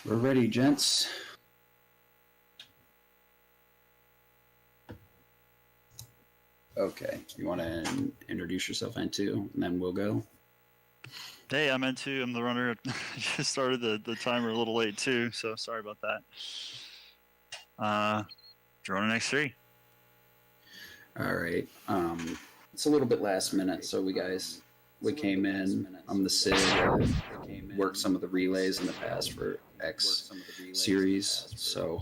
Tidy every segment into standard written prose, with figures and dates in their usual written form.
We're ready, gents. Okay, you want to introduce yourself, N2, and then we'll go? Hey, I'm N2. I'm the runner. I just started the timer a little late, too, so sorry about that. Drone X3. All right. It's a little bit last minute, so we came in. I'm the Sid. Worked some of the relays in the past for X series, so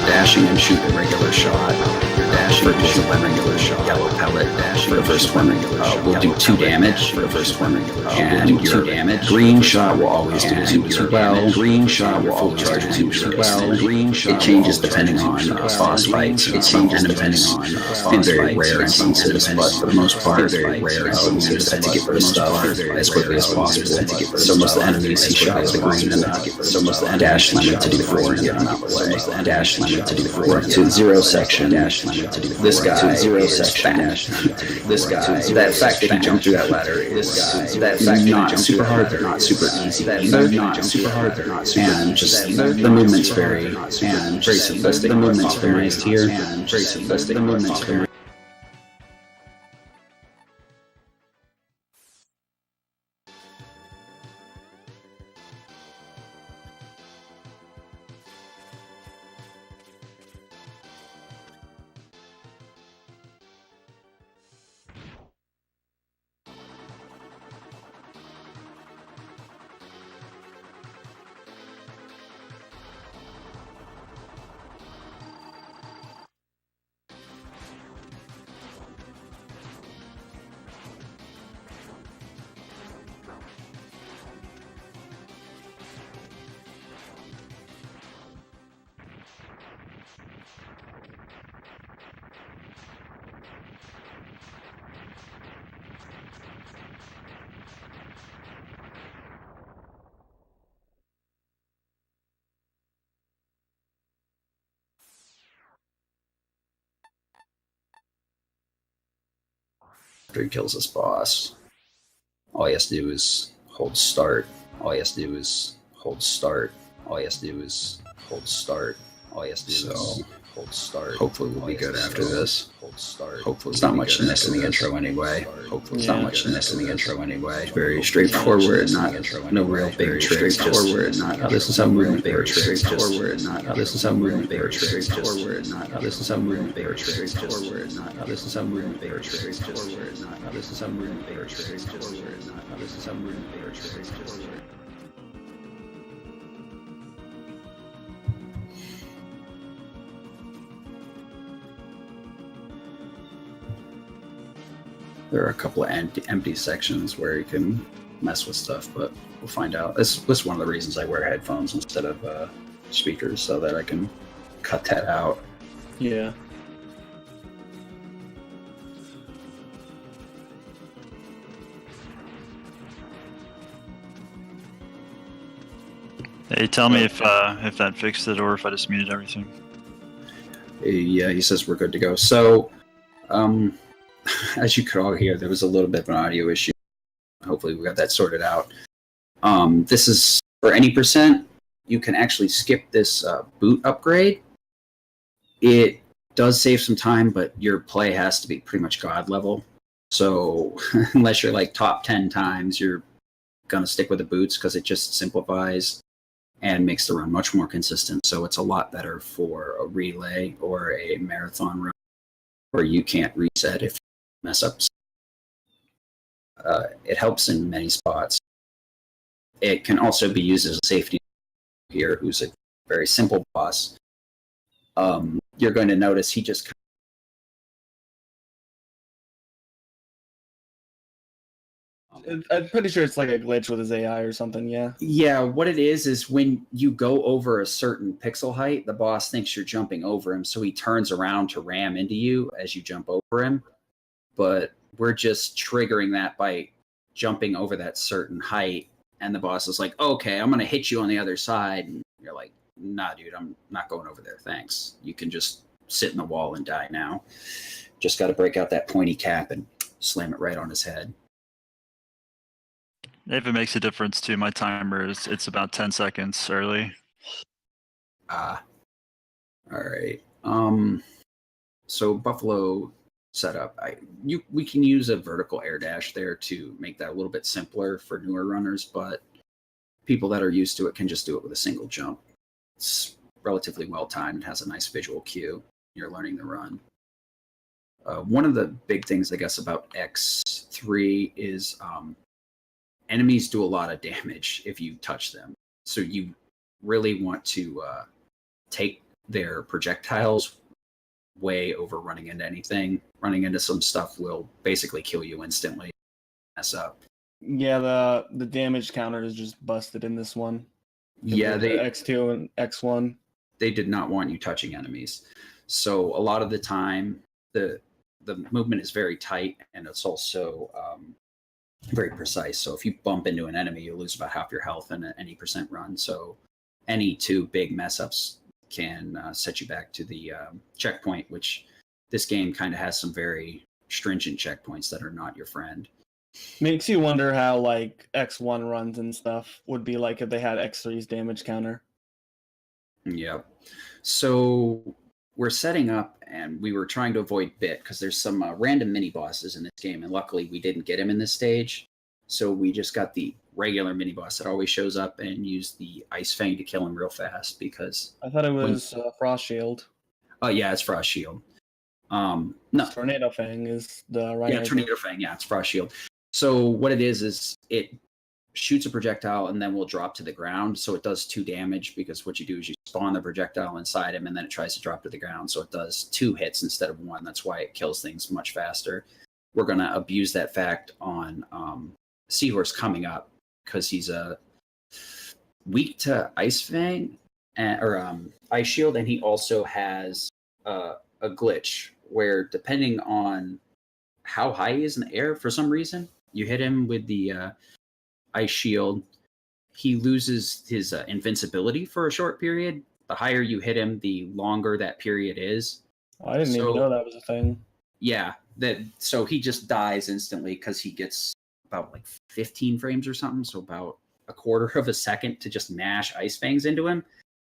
dashing and shoot a regular shot. You're dashing and shoot a regular shot. Yellow pellet for the first one. We'll do 2 damage for the first one. And your green shot will always do 2 as well. Green shot will always charge 2 as well. It changes depending on boss fights. It changes depending on in very rare instances, but for the most part, very rare instances to get rid of stuff as quickly as possible. So most of the enemies he shot with the green and so most of the dash limit to do 4 and get him out of the way. Dash limit to do 4 to 0 section. Dash limit to do 4. This guy 0 section. This guy. That fact that he jumped through that ladder is that fact not super hard. They're not super easy. They're not super hard. They're not super and just the movement's very simplistic. The movement's very nice here. And very simplistic. The movement's very. After he kills this boss, all he has to do is hold start. All he has to do is hold start. All he has to do is hold start. All he has to do is hold start. Hopefully we'll be good after this. Hopefully it's not much in this in the intro anyway. Hopefully it's not much in this in the intro anyway. Very straightforward, no real big tricks. Straightforward, not this is how movement bear tricks. Straightforward, not this is how movement bear tricks. Straightforward, not this is how movement bear tricks. Straightforward, not this is how movement bear tricks. Straightforward, not this is how movement bear tricks. Straightforward, not this is how movement bear tricks. There are a couple of empty sections where you can mess with stuff, but we'll find out. This is one of the reasons I wear headphones instead of speakers, so that I can cut that out. Yeah. Hey, tell me if that fixed it or if I just muted everything. Yeah, he says we're good to go. So, as you could all hear, there was a little bit of an audio issue. Hopefully we got that sorted out. This is for any percent. You can actually skip this boot upgrade. It does save some time, but your play has to be pretty much god level. So unless you're like top 10 times, you're going to stick with the boots because it just simplifies and makes the run much more consistent. So it's a lot better for a relay or a marathon run where you can't reset if you mess up. It helps in many spots. It can also be used as a safety here, who's a very simple boss. You're going to notice he just I'm pretty sure it's like a glitch with his AI or something, yeah. Yeah, what it is when you go over a certain pixel height, the boss thinks you're jumping over him, so he turns around to ram into you as you jump over him. But we're just triggering that by jumping over that certain height, and the boss is like, okay, I'm going to hit you on the other side. And you're like, nah, dude, I'm not going over there, thanks. You can just sit in the wall and die now. Just got to break out that pointy cap and slam it right on his head. If it makes a difference too, my timer is it's about 10 seconds early. All right. So Buffalo setup. We can use a vertical air dash there to make that a little bit simpler for newer runners, but people that are used to it can just do it with a single jump. It's relatively well timed, has a nice visual cue. You're learning the run. One of the big things, I guess, about X3 is enemies do a lot of damage if you touch them. So you really want to take their projectiles way over running into anything. Running into some stuff will basically kill you instantly. Mess up. Yeah, the damage counter is just busted in this one. Yeah, they X2 and X1. They did not want you touching enemies. So a lot of the time the movement is very tight, and it's also very precise. So if you bump into an enemy, you lose about half your health in any percent run. So any two big mess ups can set you back to the checkpoint, which this game kind of has some very stringent checkpoints that are not your friend. Makes you wonder how like X1 runs and stuff would be like if they had X3's damage counter. Yep. So we're setting up, and we were trying to avoid Bit because there's some random mini bosses in this game, and luckily we didn't get him in this stage. So we just got the regular mini boss that always shows up and used the Ice Fang to kill him real fast because I thought it was Frost Shield. Oh yeah, it's Frost Shield. No, Tornado Fang is the right. Yeah, Tornado Fang. Yeah, it's Frost Shield. So what it is it shoots a projectile and then will drop to the ground. So it does 2 damage because what you do is you spawn the projectile inside him and then it tries to drop to the ground. So it does 2 hits instead of 1. That's why it kills things much faster. We're going to abuse that fact on Seahorse coming up because he's weak to Ice Fang or Ice Shield, and he also has a glitch where depending on how high he is in the air, for some reason, you hit him with the Ice Shield, he loses his invincibility for a short period. The higher you hit him, the longer that period is. Oh, I didn't even know that was a thing. Yeah, so he just dies instantly because he gets about like 15 frames or something, so about a quarter of a second to just mash Ice Fangs into him.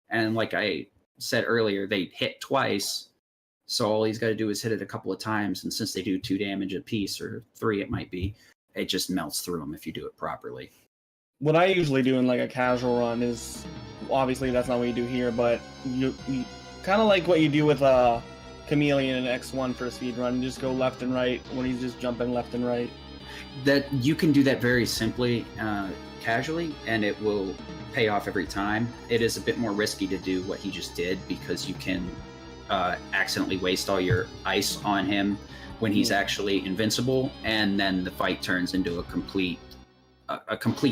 And like I said earlier, they hit twice, so all he's got to do is hit it a couple of times, and since they do 2 damage a piece, or 3 it might be, it just melts through them if you do it properly. What I usually do in like a casual run is, obviously that's not what you do here, but you kind of like what you do with Chameleon and X1 for a speed run. You just go left and right when he's just jumping left and right. That you can do that very simply, casually, and it will pay off every time. It is a bit more risky to do what he just did because you can accidentally waste all your ice on him when he's actually invincible, and then the fight turns into a complete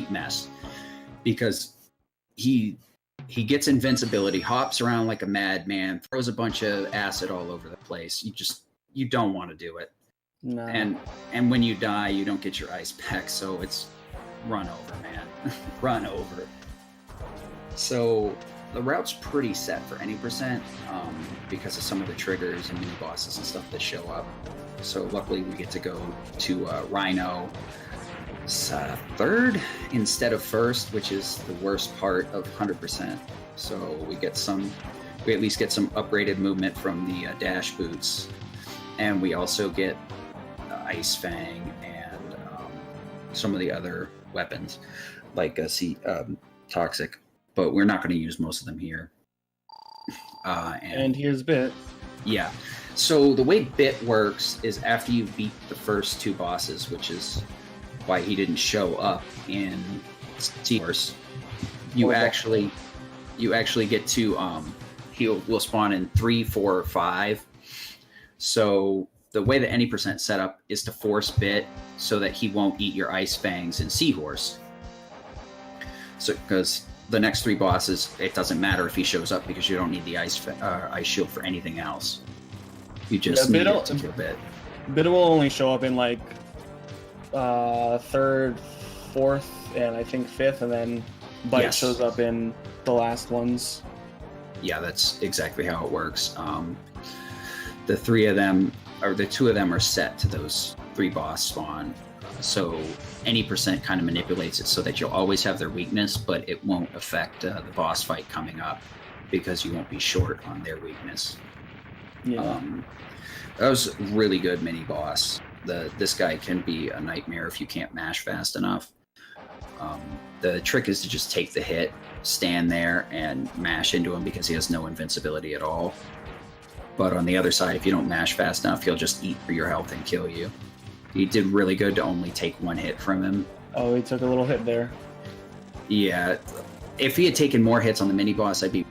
mess because he gets invincibility, hops around like a madman, throws a bunch of acid all over the place. You don't want to do it. No. And when you die, you don't get your ice back, so it's run over, man. Run over. So the route's pretty set for any percent because of some of the triggers and mini bosses and stuff that show up. So luckily we get to go to Rhino third instead of first, which is the worst part of 100%. So we at least get some upgraded movement from the dash boots, and we also get Ice Fang and some of the other weapons like Toxic, but we're not going to use most of them here. And here's Bit. Yeah. So the way Bit works is after you beat the first 2 bosses, which is why he didn't show up in Seahorse. You actually get to will spawn in 3, 4, or 5. So the way that any percent setup is to force bit so that he won't eat your ice fangs in Seahorse. So because the next 3 bosses, it doesn't matter if he shows up because you don't need the ice shield for anything else. You just need it to kill bit. Bit will only show up in like 3rd, 4th, and I think 5th, and then Bite shows up in the last ones. Yeah, that's exactly how it works. The 3 of them, or the 2 of them, are set to those 3 boss spawn. So any percent kind of manipulates it so that you'll always have their weakness, but it won't affect the boss fight coming up because you won't be short on their weakness. Yeah. That was a really good mini boss. This guy can be a nightmare if you can't mash fast enough. The trick is to just take the hit, stand there, and mash into him because he has no invincibility at all. But on the other side, if you don't mash fast enough, he'll just eat for your health and kill you. He did really good to only take 1 hit from him. Oh, he took a little hit there. Yeah. If he had taken more hits on the mini boss, I'd be...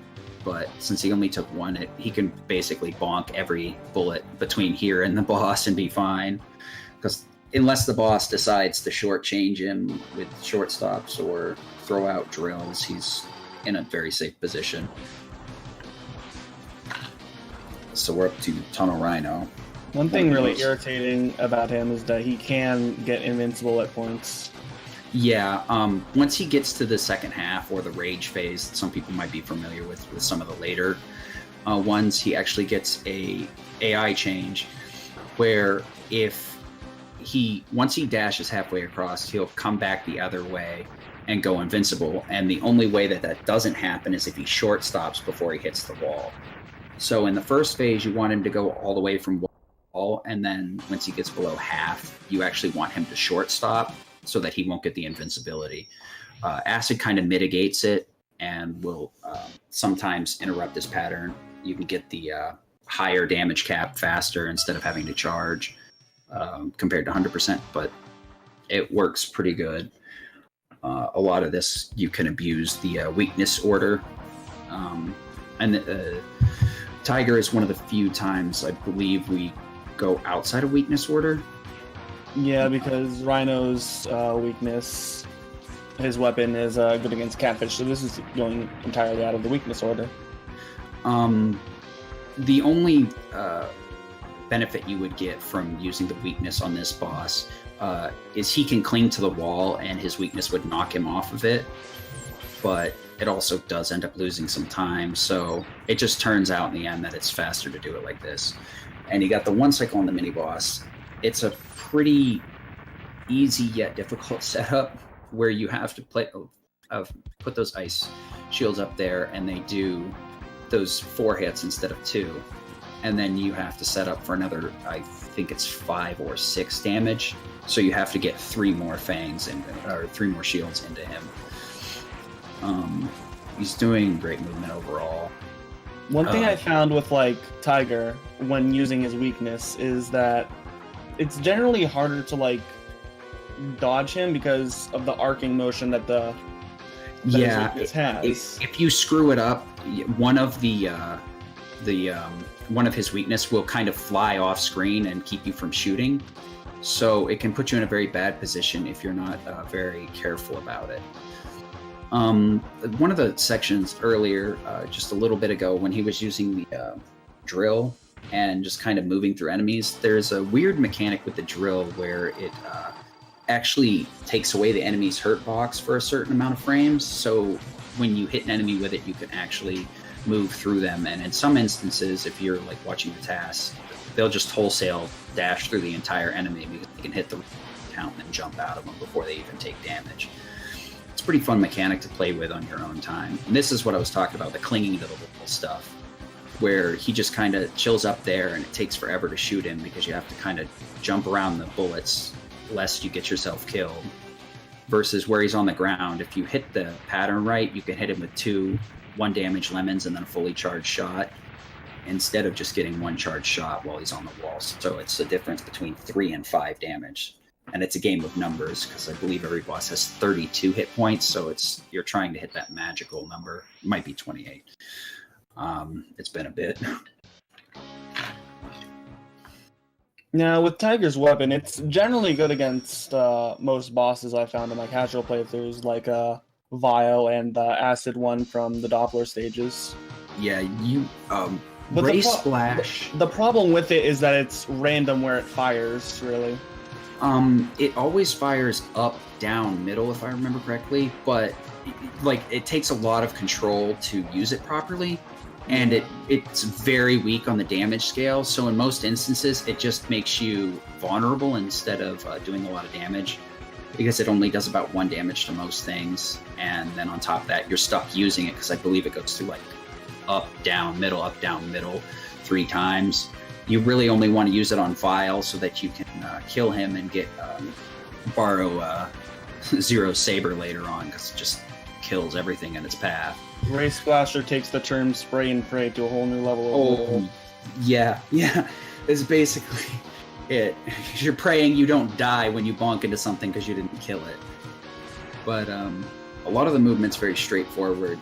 But since he only took 1 hit, he can basically bonk every bullet between here and the boss and be fine. Because unless the boss decides to shortchange him with short stops or throw out drills, he's in a very safe position. So we're up to Tunnel Rhino. One thing really irritating about him is that he can get invincible at points. Yeah, once he gets to the second half or the rage phase, some people might be familiar with some of the later ones, he gets a AI change where once he dashes halfway across, he'll come back the other way and go invincible. And the only way that doesn't happen is if he short stops before he hits the wall. So in the first phase, you want him to go all the way from wall, and then once he gets below half, you actually want him to short stop so that he won't get the invincibility. Acid kind of mitigates it and will sometimes interrupt this pattern. You can get the higher damage cap faster instead of having to charge compared to 100%, but it works pretty good. A lot of this, you can abuse the weakness order. And Tiger is one of the few times I believe we go outside of weakness order. Yeah, because Rhino's weakness, his weapon is good against catfish, so this is going entirely out of the weakness order. The only benefit you would get from using the weakness on this boss is he can cling to the wall and his weakness would knock him off of it, but it also does end up losing some time, so it just turns out in the end that it's faster to do it like this. And you got the 1 cycle on the mini boss. It's a pretty easy yet difficult setup where you have to put those ice shields up there and they do those 4 hits instead of 2. And then you have to set up for another, I think it's 5 or 6 damage. So you have to get 3 more fangs or 3 more shields into him. He's doing great movement overall. One thing I found with like Tiger when using his weakness is that it's generally harder to like dodge him because of the arcing motion that his weakness has. If you screw it up, one of one of his weakness will kind of fly off screen and keep you from shooting. So it can put you in a very bad position if you're not very careful about it. One of the sections earlier, just a little bit ago, when he was using the drill and just kind of moving through enemies, there's a weird mechanic with the drill where it actually takes away the enemy's hurt box for a certain amount of frames. So when you hit an enemy with it, you can actually move through them. And in some instances, if you're like watching the task, they'll just wholesale dash through the entire enemy because they can hit the count and then jump out of them before they even take damage. It's a pretty fun mechanic to play with on your own time. And this is what I was talking about, the clinging to the wall stuff, where he just kind of chills up there and it takes forever to shoot him because you have to kind of jump around the bullets lest you get yourself killed. Versus where he's on the ground, if you hit the pattern right, you can hit him with 2 1-damage lemons and then a fully charged shot, instead of just getting 1 charged shot while he's on the wall. So it's the difference between 3 and 5 damage and it's a game of numbers because I believe every boss has 32 hit points, so you're trying to hit that magical number. It might be 28. It's been a bit. Now, with Tiger's Weapon, it's generally good against most bosses I found in my casual playthroughs, like Vile and the Acid one from the Doppler stages. Yeah, But Ray Splash. The problem with it is that it's random where it fires, really. It always fires up, down, middle, if I remember correctly, but like it takes a lot of control to use it properly, and it's very weak on the damage scale. So in most instances, it just makes you vulnerable instead of doing a lot of damage, because it only does about 1 damage to most things, and then on top of that, you're stuck using it because I believe it goes through like up, down, middle, 3 times. You really only want to use it on Vile so that you can kill him and get borrow Zero Saber later on, because it just kills everything in its path. Ray Splasher takes the term spray and pray to a whole new level. Yeah. It's basically it. You're praying you don't die when you bonk into something because you didn't kill it. But a lot of the movement's very straightforward.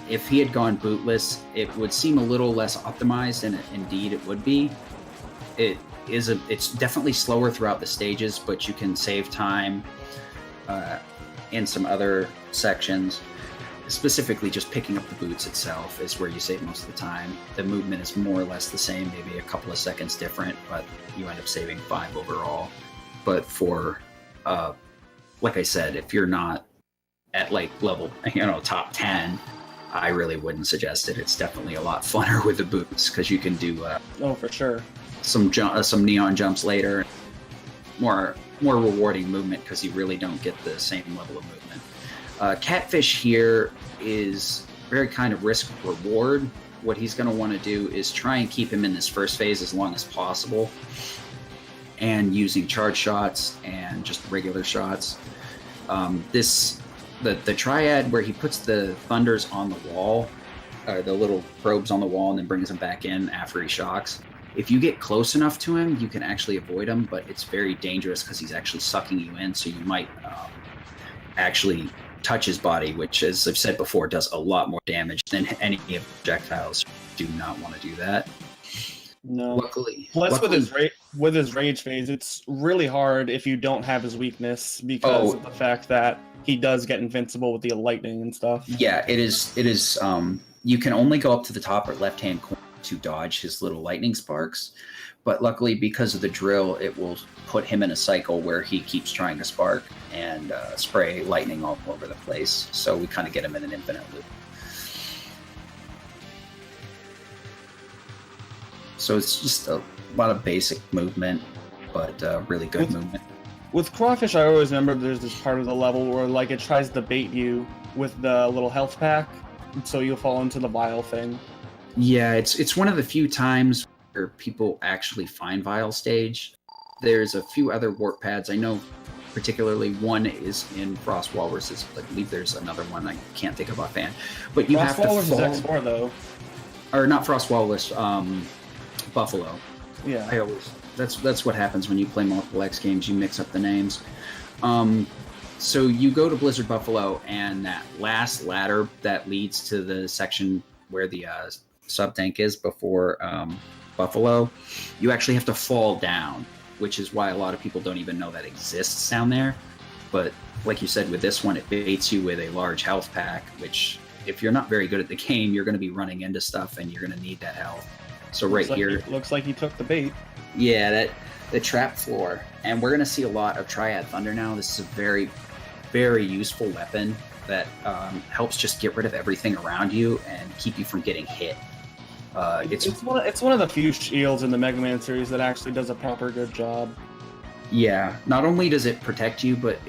If he had gone bootless, it would seem a little less optimized, and indeed it would be. It's definitely slower throughout the stages, but you can save time in some other sections. Specifically, just picking up the boots itself is where you save most of the time. The movement is more or less the same, maybe a couple of seconds different, but you end up saving 5 overall. But for, like I said, if you're not at like level, top 10, I really wouldn't suggest it. It's definitely a lot funner with the boots because you can do for sure, some neon jumps later. More rewarding movement because you really don't get the same level of movement. Catfish here is very kind of risk reward. What he's going to want to do is try and keep him in this first phase as long as possible, and using charge shots and just regular shots. The triad where he puts the thunders on the wall, the little probes on the wall, and then brings them back in after he shocks. If you get close enough to him, you can actually avoid him, but it's very dangerous because he's actually sucking you in, so you might actually touch his body, which, as I've said before, does a lot more damage than any of the projectiles. Do not want to do that. No. Luckily, with his rage phase, it's really hard if you don't have his weakness because of the fact that he does get invincible with the lightning and stuff. Yeah, it is. You can only go up to the top or left-hand corner to dodge his little lightning sparks, but luckily because of the drill, it will put him in a cycle where he keeps trying to spark and spray lightning all over the place. So we kind of get him in an infinite loop. So it's just a lot of basic movement, but really good movement. With Crawfish, I always remember there's this part of the level where like it tries to bait you with the little health pack, so you'll fall into the Vile thing. Yeah, it's one of the few times where people actually find Vile stage. There's a few other warp pads. I know particularly one is in Frost Walruses. I believe there's another one I can't think of offhand. But you Frost have to Walrus fall... is X4 though. Or not Frost Walrus, Buffalo. Yeah. That's what happens when you play multiple X games. You mix up the names. So you go to Blizzard Buffalo, and that last ladder that leads to the section where the sub-tank is before Buffalo, you actually have to fall down, which is why a lot of people don't even know that exists down there. But like you said, with this one, it baits you with a large health pack, which if you're not very good at the game, you're going to be running into stuff, and you're going to need that health. So looks like he took the bait. Yeah, the trap floor. And we're going to see a lot of Triad Thunder now. This is a very, very useful weapon that helps just get rid of everything around you and keep you from getting hit. It's one of the few shields in the Mega Man series that actually does a proper good job. Yeah, not only does it protect you, but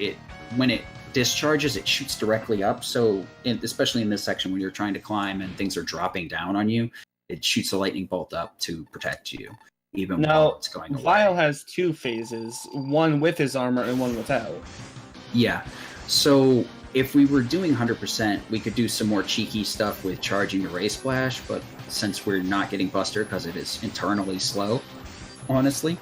when it discharges, it shoots directly up. So, especially in this section when you're trying to climb and things are dropping down on you, it shoots a lightning bolt up to protect you, even while it's going away. Vile has 2 phases, one with his armor and one without. Yeah, so if we were doing 100%, we could do some more cheeky stuff with charging the Ray Splash, but since we're not getting Buster because it is internally slow, honestly,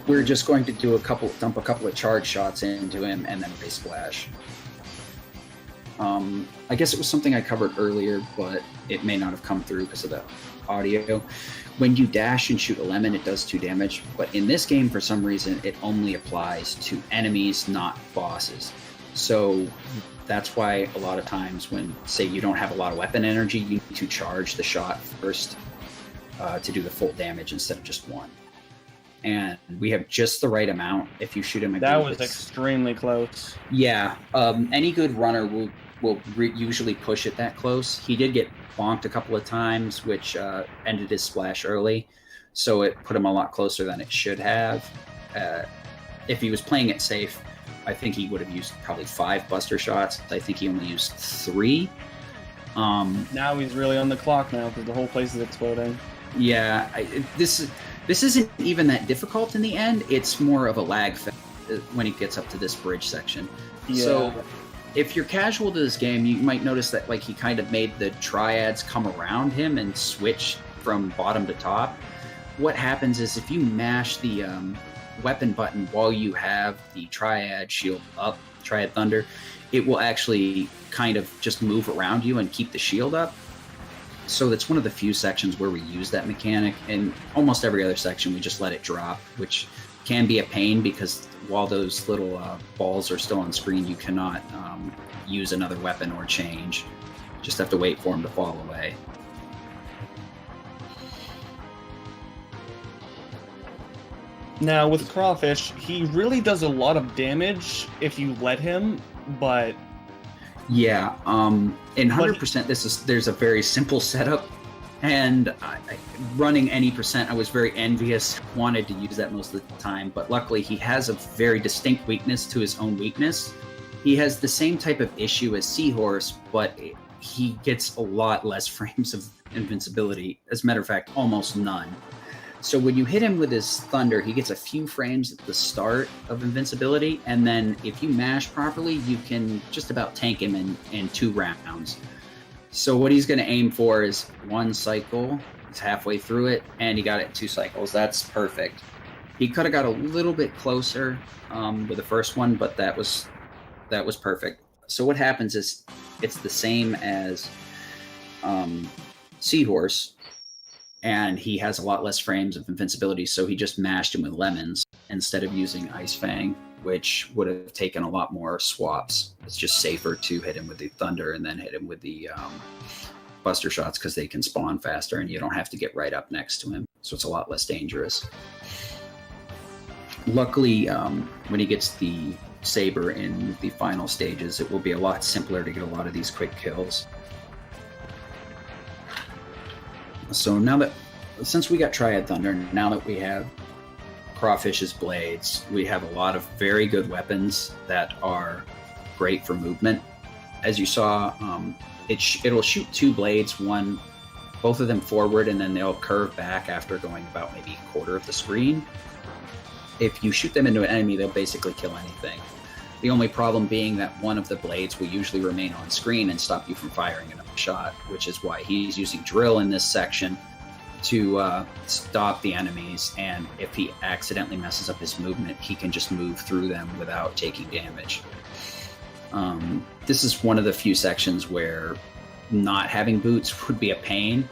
we're just going to dump a couple of charge shots into him, and then raise splash. I guess it was something I covered earlier, but it may not have come through because of the audio. When you dash and shoot a lemon, it does 2 damage, but in this game, for some reason, it only applies to enemies, not bosses. So that's why a lot of times when, say, you don't have a lot of weapon energy, you need to charge the shot first to do the full damage instead of just 1. And we have just the right amount if you shoot him. That was extremely close. Yeah, any good runner will usually push it that close. He did get bonked a couple of times, which ended his splash early, so it put him a lot closer than it should have. If he was playing it safe, I think he would have used probably 5 buster shots. I think he only used 3. Now he's really on the clock now because the whole place is exploding. Yeah, this isn't even that difficult in the end. It's more of a lag when he gets up to this bridge section. Yeah. So if you're casual to this game, you might notice that like he kind of made the triads come around him and switch from bottom to top. What happens is if you mash the weapon button while you have the triad shield up, triad thunder, it will actually kind of just move around you and keep the shield up. So that's one of the few sections where we use that mechanic. In almost every other section, we just let it drop, which can be a pain because while those little balls are still on screen, you cannot use another weapon or change. Just have to wait for them to fall away. Now with Crawfish, he really does a lot of damage if you let him, but yeah, in 100%, there's a very simple setup, and running any percent, I was very envious, wanted to use that most of the time, but luckily he has a very distinct weakness to his own weakness. He has the same type of issue as Seahorse, but he gets a lot less frames of invincibility. As a matter of fact, almost none. So when you hit him with his thunder, he gets a few frames at the start of invincibility, and then if you mash properly, you can just about tank him in 2 rounds. So what he's going to aim for is 1 cycle. He's halfway through it, and he got it in 2 cycles. That's perfect. He could have got a little bit closer with the first one, but that was perfect. So what happens is it's the same as Seahorse, and he has a lot less frames of invincibility, so he just mashed him with lemons instead of using Ice Fang, which would have taken a lot more swaps. It's just safer to hit him with the thunder and then hit him with the buster shots because they can spawn faster and you don't have to get right up next to him, so it's a lot less dangerous. Luckily, when he gets the saber in the final stages, it will be a lot simpler to get a lot of these quick kills. So since we got Triad Thunder, now that we have Crawfish's blades, we have a lot of very good weapons that are great for movement. As you saw, it'll shoot 2 blades, both of them forward, and then they'll curve back after going about maybe a quarter of the screen. If you shoot them into an enemy, they'll basically kill anything. The only problem being that one of the blades will usually remain on screen and stop you from firing another shot, which is why he's using Drill in this section to stop the enemies, and if he accidentally messes up his movement, he can just move through them without taking damage. This is one of the few sections where not having boots would be a pain,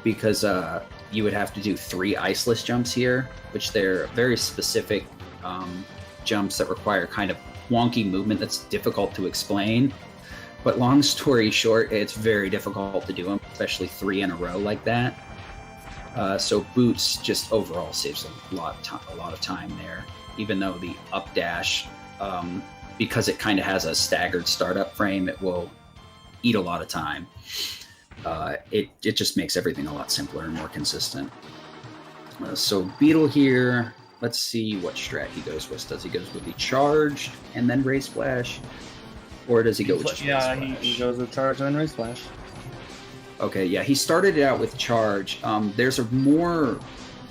because you would have to do 3 iceless jumps here, which they're very specific jumps that require kind of wonky movement that's difficult to explain. But long story short, it's very difficult to do them, especially 3 in a row like that. So boots just overall saves a lot of time there, even though the up dash, because it kind of has a staggered startup frame, it will eat a lot of time. It just makes everything a lot simpler and more consistent. So Beetle here, let's see what strat he goes with. Does he goes with the charge and then Ray Splash? Or does he go with just Ray Splash? He goes with charge and then Ray Splash. Okay, yeah, he started it out with charge. There's a more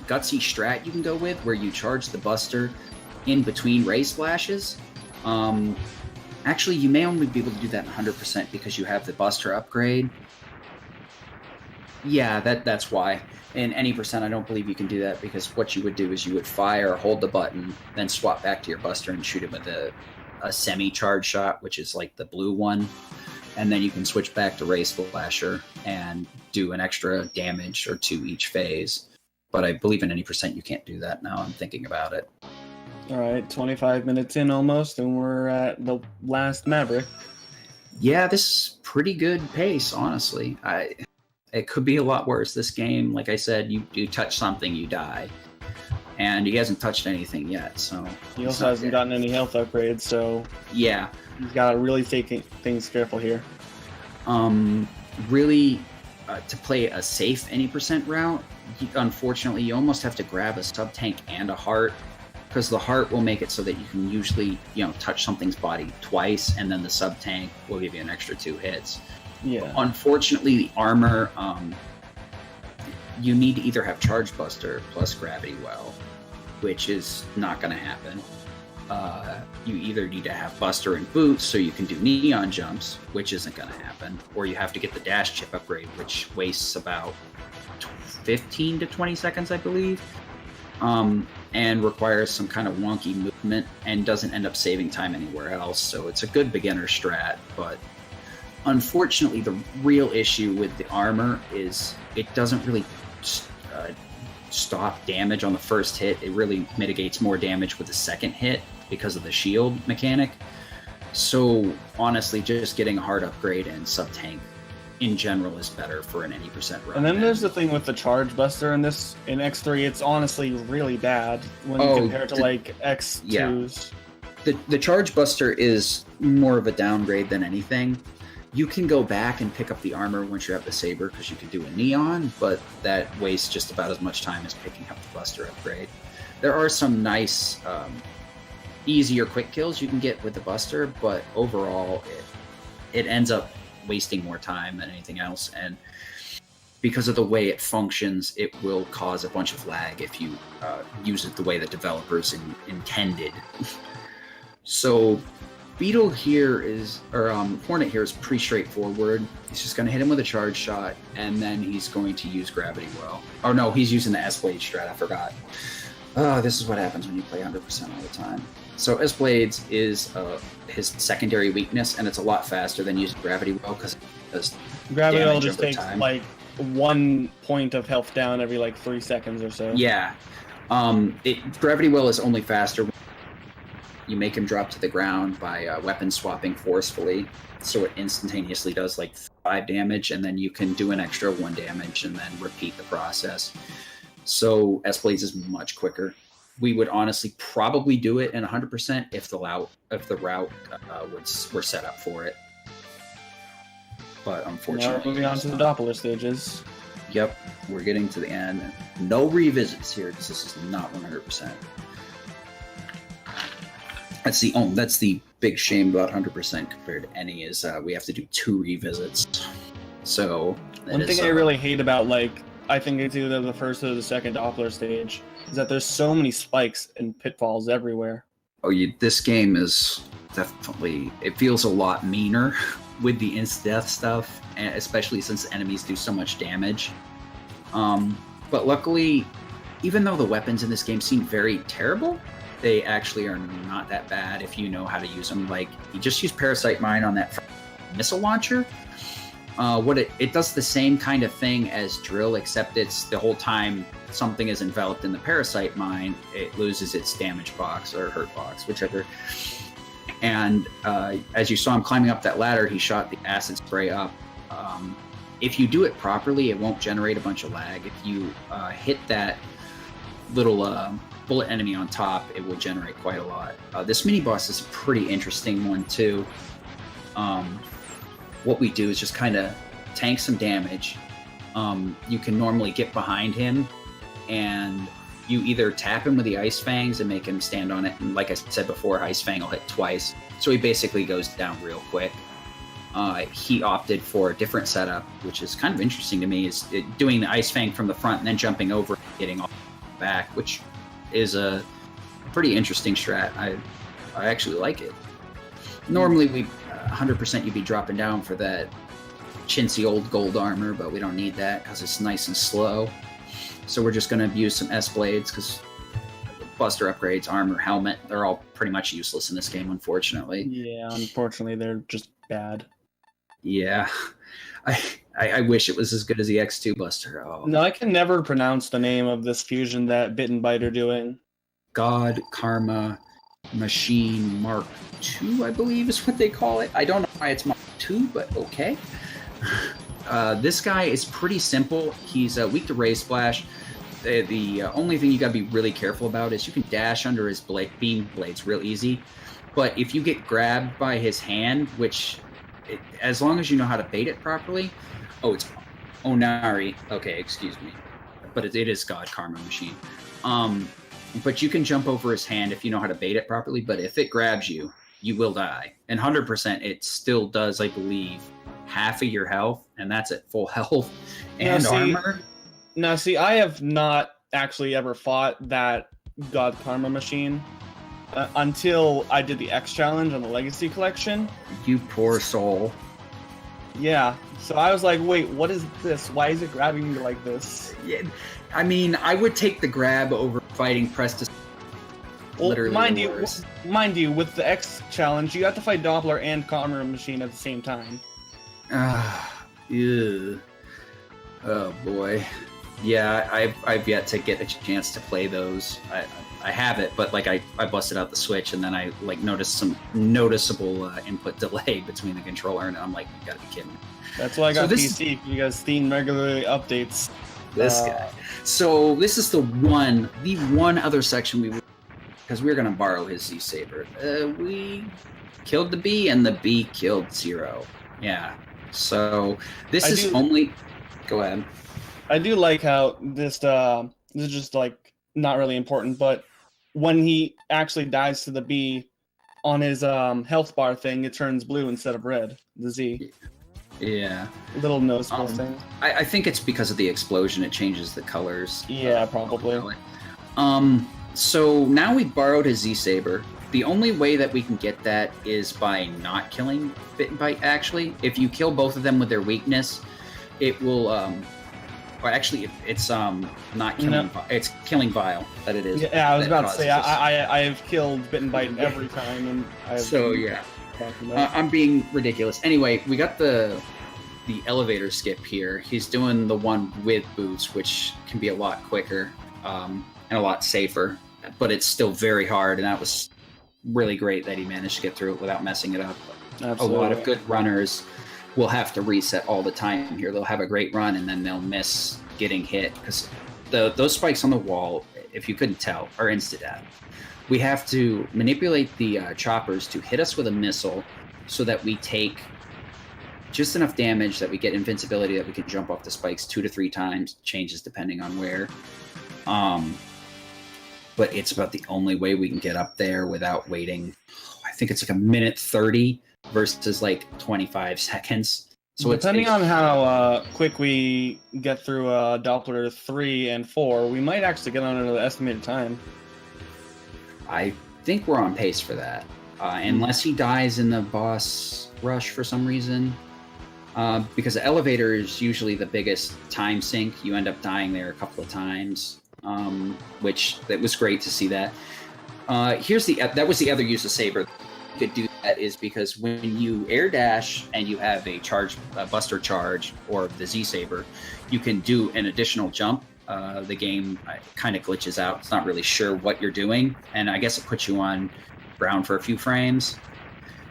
gutsy strat you can go with where you charge the Buster in between Ray Splashes. Actually, you may only be able to do that 100% because you have the Buster upgrade. Yeah, that's why. In any percent, I don't believe you can do that, because what you would do is you would fire, hold the button, then swap back to your buster and shoot him with a semi-charge shot, which is like the blue one. And then you can switch back to Ray Splasher and do an extra damage or 2 each phase. But I believe in any percent you can't do that now I'm thinking about it. All right, 25 minutes in almost, and we're at the last Maverick. Yeah, this is pretty good pace, honestly. It could be a lot worse. This game, like I said, you touch something, you die. And he hasn't touched anything yet, so... He also hasn't gotten any health upgrades, so... Yeah. He's got to really take things careful here. Really, to play a safe any percent route, unfortunately, you almost have to grab a sub-tank and a heart, because the heart will make it so that you can usually, touch something's body twice, and then the sub-tank will give you an extra 2 hits. Yeah. Unfortunately, the armor, you need to either have Charge Buster plus Gravity Well, which is not going to happen. You either need to have Buster and Boots so you can do Neon Jumps, which isn't going to happen, or you have to get the Dash Chip upgrade, which wastes about 15 to 20 seconds, I believe, and requires some kind of wonky movement and doesn't end up saving time anywhere else. So it's a good beginner strat, but unfortunately, the real issue with the armor is it doesn't really stop damage on the first hit. It really mitigates more damage with the second hit because of the shield mechanic. So honestly, just getting a hard upgrade and sub-tank in general is better for an any percent run. And then there's the thing with the Charge Buster in X3, it's honestly really bad when compared to like X2s. Yeah. The Charge Buster is more of a downgrade than anything. You can go back and pick up the armor once you have the Saber, because you can do a Neon, but that wastes just about as much time as picking up the Buster upgrade. There are some nice, easier quick kills you can get with the Buster, but overall it ends up wasting more time than anything else, and because of the way it functions, it will cause a bunch of lag if you use it the way the developers intended. So Beetle here Hornet here is pretty straightforward. He's just going to hit him with a charge shot, and then he's going to use Gravity Well. Oh no, he's using the S-Blade strat, I forgot. This is what happens when you play 100% all the time. So S-Blades is his secondary weakness, and it's a lot faster than using Gravity Well, because it does Gravity Well damage just over takes time. like 1 point of health down every like 3 seconds or so. Yeah. Gravity Well is only faster when you make him drop to the ground by weapon swapping forcefully, so it instantaneously does like 5 damage, and then you can do an extra 1 damage and then repeat the process. So S-Blades is much quicker. We would honestly probably do it in 100% if the route were set up for it. But unfortunately, Now we're moving on to the Doppler stages. Yep, we're getting to the end. No revisits here, because this is not 100%. That's the big shame about 100% compared to any is we have to do 2 revisits. So one thing I really hate about I think it's either the first or the second Doppler stage is that there's so many spikes and pitfalls everywhere. This game is definitely, it feels a lot meaner with the insta-death stuff, especially since enemies do so much damage. But luckily, even though the weapons in this game seem very terrible, they actually are not that bad if you know how to use them. Like, you just use Parasite Mine on that missile launcher. It does the same kind of thing as Drill, except it's the whole time something is enveloped in the Parasite Mine, it loses its damage box or hurt box, whichever. And as you saw him climbing up that ladder, he shot the acid spray up. If you do it properly, it won't generate a bunch of lag. If you hit that little bullet enemy on top, it will generate quite a lot. This mini boss is a pretty interesting one too. What we do is just kind of tank some damage. You can normally get behind him, and you either tap him with the Ice Fangs and make him stand on it, and like I said before, Ice Fang will hit twice, so he basically goes down real quick. He opted for a different setup, which is kind of interesting to me, is doing the Ice Fang from the front and then jumping over and getting off back, which is a pretty interesting strat. I actually like it. Normally, 100% you'd be dropping down for that chintzy old gold armor, but we don't need that because it's nice and slow. So we're just going to use some S blades because Buster upgrades, armor, helmet, they're all pretty much useless in this game, unfortunately. Yeah, unfortunately, they're just bad. Yeah. I wish it was as good as the X2 Buster. Oh. No, I can never pronounce the name of this fusion that Bit and Bite are doing. God Karma Machine Mark II, I believe is what they call it. I don't know why it's Mark II, but okay. This guy is pretty simple. He's weak to Ray Splash. The only thing you got to be really careful about is you can dash under his beam blades real easy. But if you get grabbed by his hand, which, as long as you know how to bait it properly... Oh, it's Onari. Okay, excuse me. But it is God Karma Machine. But you can jump over his hand if you know how to bait it properly. But if it grabs you, you will die. And 100% it still does, I believe, half of your health. And that's at full health and armor. Now, see, I have not actually ever fought that God Karma Machine until I did the X Challenge on the Legacy Collection. You poor soul. Yeah, so I was like, wait, what is this? Why is it grabbing me like this? Yeah, I mean, I would take the grab over fighting Prestis. Well, Literally mind you, with the X Challenge, you have to fight Doppler and Karma Machine at the same time. Ew. Oh boy. Yeah, I've yet to get a chance to play those. I have it, but like I busted out the Switch and then I like noticed some noticeable input delay between the controller and I'm like, you gotta be kidding me. That's why I got PC, because Steam regularly updates this guy. So this is the one other section because we're gonna borrow his Z Saber. We killed the B and the B killed Zero. Yeah. So this is only. Go ahead. I do like how this is just like not really important, but when he actually dies to the B on his health bar thing, it turns blue instead of red. The Z. Yeah. Little noticeable thing. I think it's because of the explosion. It changes the colors. Yeah, probably. So now we borrowed his Z Saber. The only way that we can get that is by not killing Bit and Bite. Actually, if you kill both of them with their weakness, it will. Or actually, it's not killing. No. It's killing Vile. That it is. Yeah, I was about to say I have killed Bit and Bite every time, and I'm being ridiculous. Anyway, we got the elevator skip here. He's doing the one with boots, which can be a lot quicker and a lot safer, but it's still very hard. And that was really great that he managed to get through it without messing it up. Absolutely. A lot of good runners will have to reset all the time here. They'll have a great run and then they'll miss getting hit because those spikes on the wall, if you couldn't tell, are insta-death. We have to manipulate the choppers to hit us with a missile so that we take just enough damage that we get invincibility that we can jump off the spikes 2 to 3 times, changes depending on where. But it's about the only way we can get up there without waiting. I think it's like a minute 30 versus like 25 seconds. So depending on how quick we get through Doppler 3 and 4, we might actually get under the estimated time. I think we're on pace for that. Unless he dies in the boss rush for some reason. Because the elevator is usually the biggest time sink. You end up dying there a couple of times. Which that was great to see that. That was the other use of Saber. You could do that is because when you air dash and you have a Buster charge or the Z Saber, you can do an additional jump. The game kind of glitches out. It's not really sure what you're doing, and I guess it puts you on ground for a few frames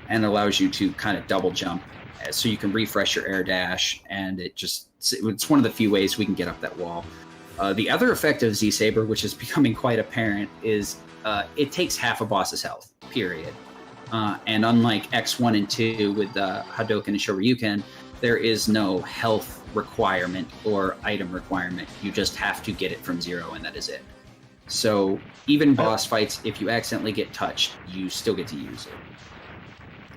and allows you to kind of double jump, so you can refresh your air dash. And it's one of the few ways we can get up that wall. The other effect of Z Saber, which is becoming quite apparent, is it takes half a boss's health. Period. And unlike X1 and 2 with Hadouken and Shoryuken, there is no health requirement or item requirement. You just have to get it from 0, and that is it. So even boss fights, if you accidentally get touched, you still get to use it.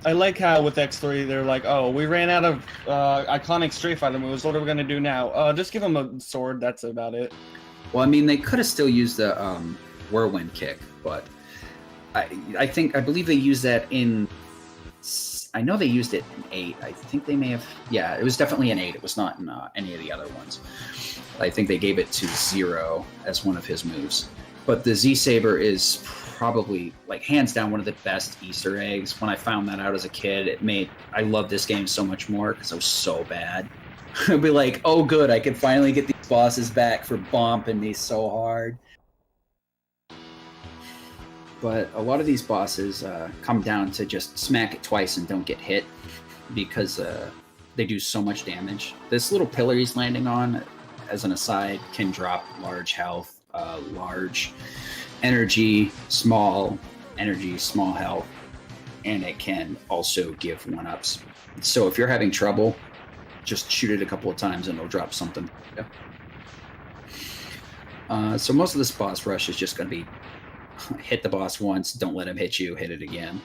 I like how with X3, they're like, oh, we ran out of iconic Street Fighter moves. What are we going to do now? Just give him a sword. That's about it. Well, I mean, they could have still used the Whirlwind kick, but I believe they use that in I know they used it in 8. I think they may have. Yeah, it was definitely in 8. It was not in any of the other ones. I think they gave it to Zero as one of his moves. But the Z-Saber is probably, like, hands down one of the best Easter eggs. When I found that out as a kid, I love this game so much more because I was so bad. I'd be like, oh good, I can finally get these bosses back for bumping me so hard. But a lot of these bosses come down to just smack it twice and don't get hit because they do so much damage. This little pillar he's landing on, as an aside, can drop large health, large energy, small health, and it can also give 1-ups. So if you're having trouble, just shoot it a couple of times and it'll drop something. So most of this boss rush is just going to be hit the boss once, don't let him hit you, hit it again.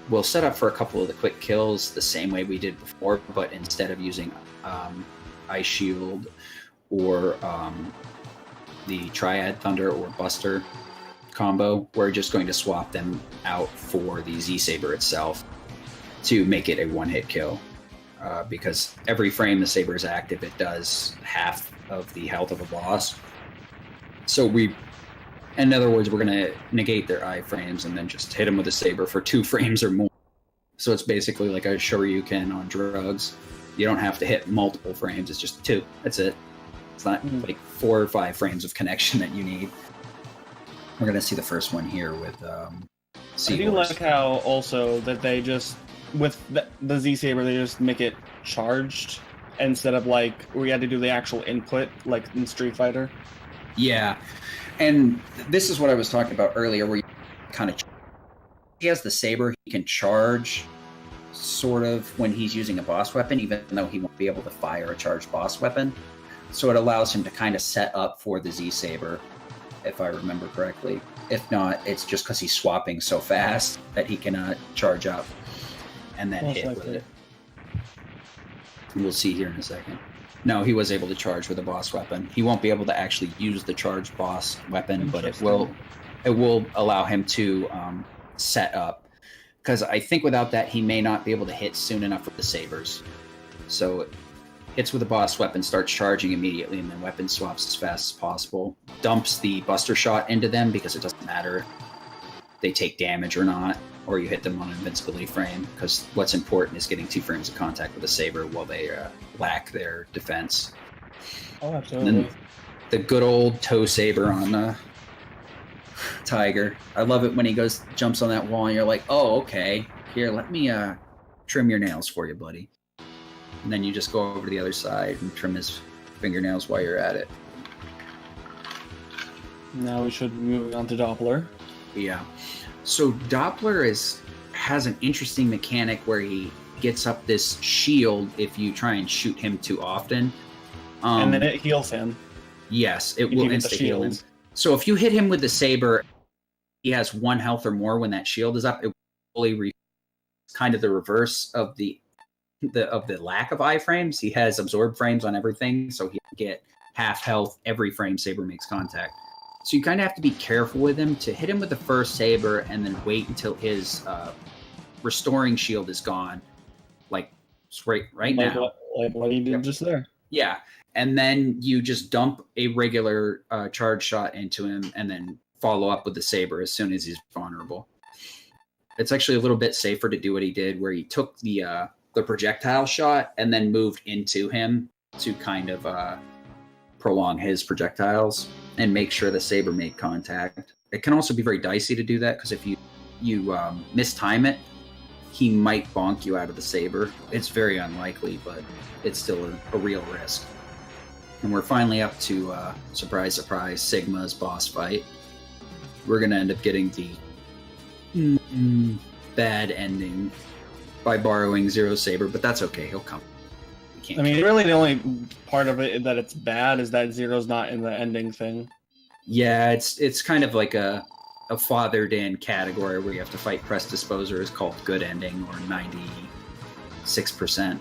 We'll set up for a couple of the quick kills the same way we did before, but instead of using Ice Shield or the Triad Thunder or Buster combo, we're just going to swap them out for the Z-Saber itself to make it a one-hit kill. Because every frame the Saber is active, it does half of the health of a boss. So in other words, we're going to negate their iframes and then just hit them with a Saber for 2 frames or more. So it's basically like a Shoryuken on drugs. You don't have to hit multiple frames, it's just 2. That's it. It's not like 4 or 5 frames of connection that you need. We're going to see the first one here with I do like how also that they just, with the Z-Saber, they just make it charged instead of like where you had to do the actual input like in Street Fighter. Yeah, and this is what I was talking about earlier, where you kind of, he has the Saber, he can charge sort of when he's using a boss weapon, even though he won't be able to fire a charged boss weapon. So it allows him to kind of set up for the Z-Saber, if I remember correctly. If not, it's just because he's swapping so fast that he cannot charge up and then hit with it. We'll see here in a second. No, he was able to charge with a boss weapon. He won't be able to actually use the charged boss weapon, but it will allow him to set up. Because I think without that, he may not be able to hit soon enough with the sabers. So hits with a boss weapon, starts charging immediately, and then weapon swaps as fast as possible. Dumps the Buster Shot into them because it doesn't matter if they take damage or not, or you hit them on an invincibility frame, because what's important is getting 2 frames of contact with a saber while they lack their defense. Oh, absolutely. And then the good old toe saber on Tiger. I love it when he jumps on that wall and you're like, oh, okay, here, let me trim your nails for you, buddy. And then you just go over to the other side and trim his fingernails while you're at it. Now we should be moving on to Doppler. Yeah. So Doppler has an interesting mechanic where he gets up this shield if you try and shoot him too often. And then it heals him. Yes, it will insta-heal him. So if you hit him with the saber, he has 1 health or more when that shield is up. It will fully kind of the reverse of the lack of iframes. He has absorb frames on everything, so he'll get half health every frame saber makes contact. So you kind of have to be careful with him to hit him with the first saber and then wait until his restoring shield is gone, like right now. Like what he did just there. Yeah, and then you just dump a regular charge shot into him and then follow up with the saber as soon as he's vulnerable. It's actually a little bit safer to do what he did, where he took the projectile shot and then moved into him to kind of prolong his projectiles and make sure the saber made contact. It can also be very dicey to do that, because if you mistime it, he might bonk you out of the saber. It's very unlikely, but it's still a real risk. And we're finally up to, surprise, surprise, Sigma's boss fight. We're going to end up getting the bad ending by borrowing Zero's saber, but that's okay. He'll come. I mean, really the only part of it that it's bad is that Zero's not in the ending thing. Yeah, it's kind of like a fathered in category where you have to fight press disposer is called good ending, or 96%.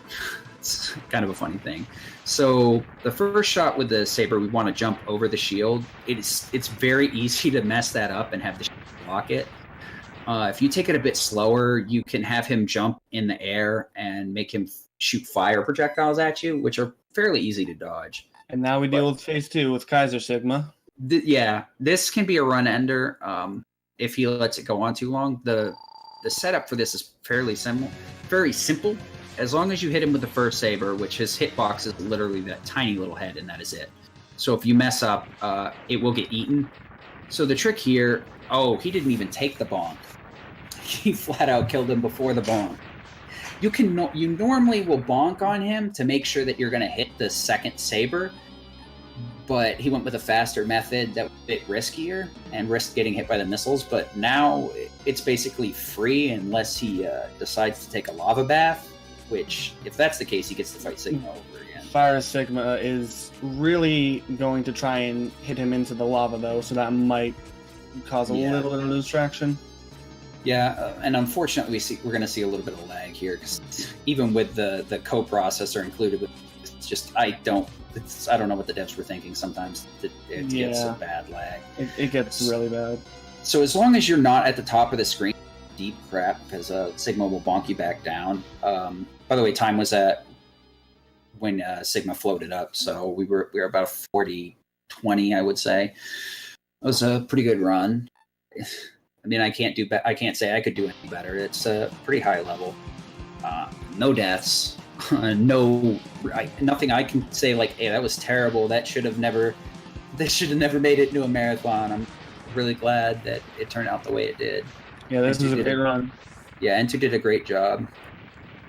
It's kind of a funny thing. So the first shot with the saber, we want to jump over the shield. It's very easy to mess that up and have the shield block it. If you take it a bit slower, you can have him jump in the air and make him shoot fire projectiles at you, which are fairly easy to dodge. And now we deal with phase 2 with Kaiser Sigma. Yeah, this can be a run ender if he lets it go on too long. The setup for this is very simple. As long as you hit him with the first saber, which his hitbox is literally that tiny little head, and that is it. So if you mess up, it will get eaten. So the trick here, he didn't even take the bonk. He flat out killed him before the bonk. You normally will bonk on him to make sure that you're going to hit the second saber, but he went with a faster method that was a bit riskier and risked getting hit by the missiles. But now it's basically free unless he decides to take a lava bath, which, if that's the case, he gets to fight Sigma over again. Fire Sigma is really going to try and hit him into the lava, though, so that might cause a little bit of lose traction. Yeah, and unfortunately, we're going to see a little bit of lag here, because even with the coprocessor included, it's just I don't know what the devs were thinking. Sometimes it gets a bad lag. It gets really bad. So as long as you're not at the top of the screen, deep crap, because Sigma will bonk you back down. By the way, time was at when Sigma floated up, so we were about 40-20, I would say. It was a pretty good run. I mean, I can't say I could do any better. It's a pretty high level. No deaths. Nothing I can say like, hey, that was terrible. They should have never made it into a marathon. I'm really glad that it turned out the way it did. Yeah, this is a big run. Yeah, N2 did a great job.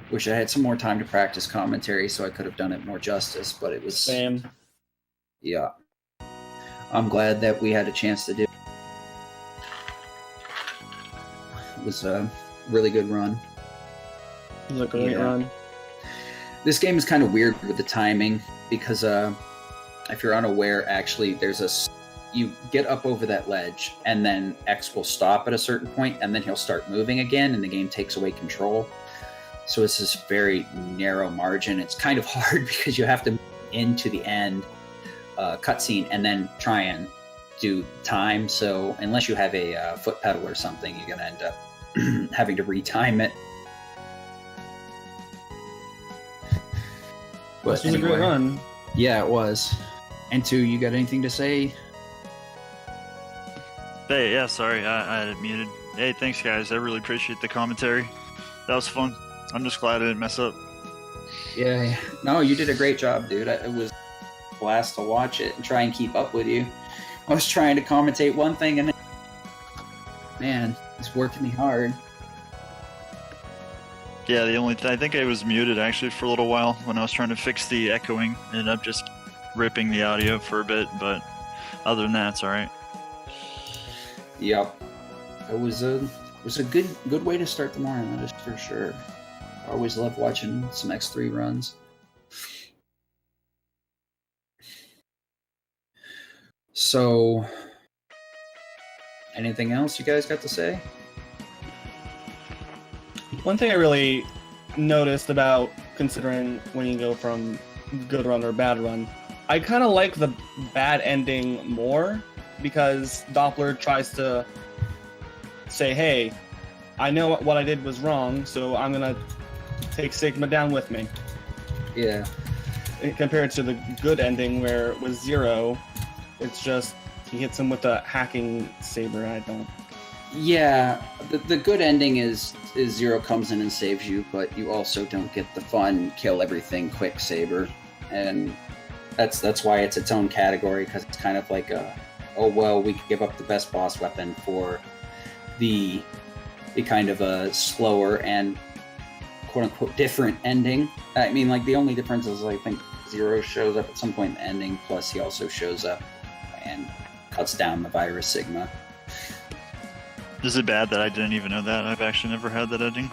Wish I had some more time to practice commentary so I could have done it more justice, but it was... Same. Yeah. I'm glad that we had a chance to do it. It was a really good run. It was a great run. This game is kind of weird with the timing because if you're unaware, actually, you get up over that ledge and then X will stop at a certain point and then he'll start moving again and the game takes away control. So it's this very narrow margin. It's kind of hard because you have to move into the end cutscene and then try and do time. So unless you have a foot pedal or something, you're going to end up having to retime it. But this was a great run. Yeah, it was. N2, you got anything to say? Hey, yeah, sorry, I had it muted. Hey, thanks, guys. I really appreciate the commentary. That was fun. I'm just glad I didn't mess up. Yeah, no, you did a great job, dude. It was a blast to watch it and try and keep up with you. I was trying to commentate one thing and then, man, it's working me hard. Yeah, I think I was muted actually for a little while when I was trying to fix the echoing. Ended up just ripping the audio for a bit, but other than that, it's all right. Yep, it was a good way to start the morning. That is for sure. I always love watching some X3 runs. So, anything else you guys got to say? One thing I really noticed about considering when you go from good run or bad run, I kind of like the bad ending more because Doppler tries to say, hey, I know what I did was wrong, so I'm going to take Sigma down with me. Yeah. Compared to the good ending where it was Zero, it's just he hits him with a hacking saber. I don't... Yeah, the good ending is Zero comes in and saves you, but you also don't get the fun kill everything quick saber, and that's why it's its own category, because it's kind of like we could give up the best boss weapon for the kind of a slower and quote unquote different ending. I mean, like, the only difference is I think Zero shows up at some point in the ending, plus he also shows up and cuts down the virus Sigma. Is it bad that I didn't even know that? I've actually never had that ending.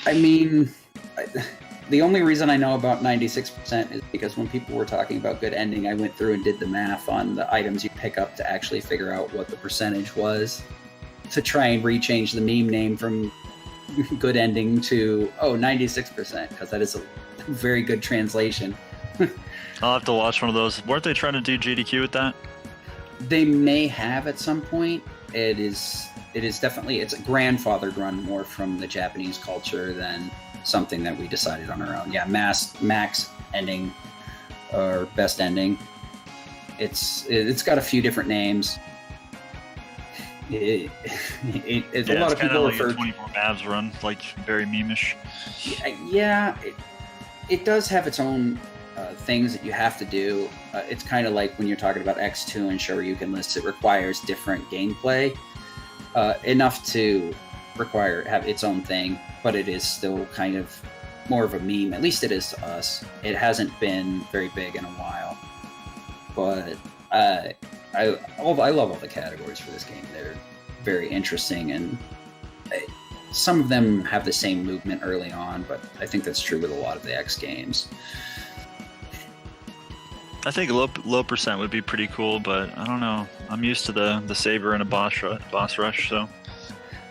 I mean, the only reason I know about 96% is because when people were talking about good ending, I went through and did the math on the items you pick up to actually figure out what the percentage was, to try and rechange the meme name from good ending to 96%, because that is a very good translation. I'll have to watch one of those. Weren't they trying to do GDQ with that? They may have at some point. it is definitely, it's a grandfathered run more from the Japanese culture than something that we decided on our own. Yeah, max ending or best ending. It's got a few different names. A lot of people like refer a 24 Mavs run, like very memeish. Yeah, it does have its own things that you have to do. It's kind of like when you're talking about X2 and Shoryuken lists, it requires different gameplay, enough to have its own thing, but it is still kind of more of a meme. At least it is to us. It hasn't been very big in a while, but I love all the categories for this game. They're very interesting, and some of them have the same movement early on, but I think that's true with a lot of the X games. I think low percent would be pretty cool, but I don't know. I'm used to the saber and a boss rush, so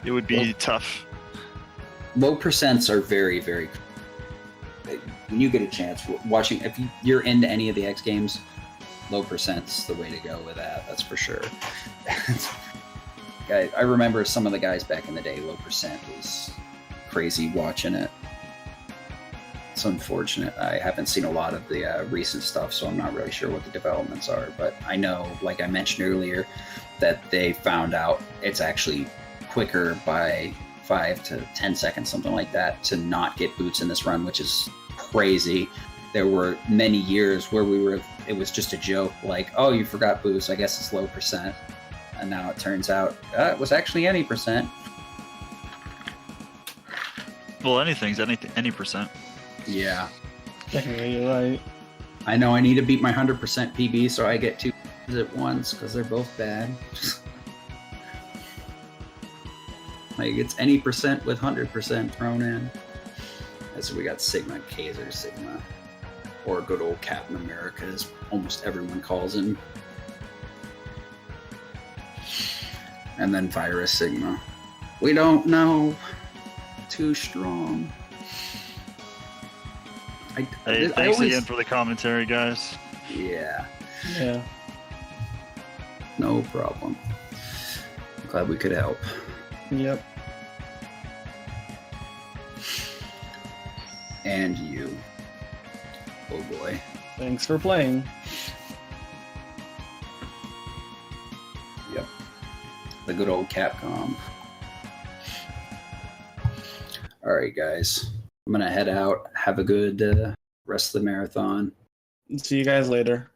it would be tough. Low percents are very, very. When you get a chance watching, if you're into any of the X games, low percent's the way to go with that. That's for sure. I remember some of the guys back in the day. Low percent was crazy watching it. It's unfortunate. I haven't seen a lot of the recent stuff, so I'm not really sure what the developments are. But I know, like I mentioned earlier, that they found out it's actually quicker by 5 to 10 seconds, something like that, to not get boots in this run, which is crazy. There were many years where it was just a joke, like, oh, you forgot boots, I guess it's low percent. And now it turns out it was actually any percent. Well, anything's any percent. Yeah. Technically, you're right. I know I need to beat my 100% PB, so I get 2 at once, because they're both bad. Like, it's any percent with 100% thrown in. So we got Sigma, Kaiser Sigma, or good old Captain America, as almost everyone calls him. And then Virus Sigma. We don't know. Too strong. Hey, thanks again for the commentary, guys. Yeah. Yeah. No problem. Glad we could help. Yep. And you. Oh boy. Thanks for playing. Yep. The good old Capcom. Alright, guys. I'm gonna head out. Have a good rest of the marathon. See you guys later.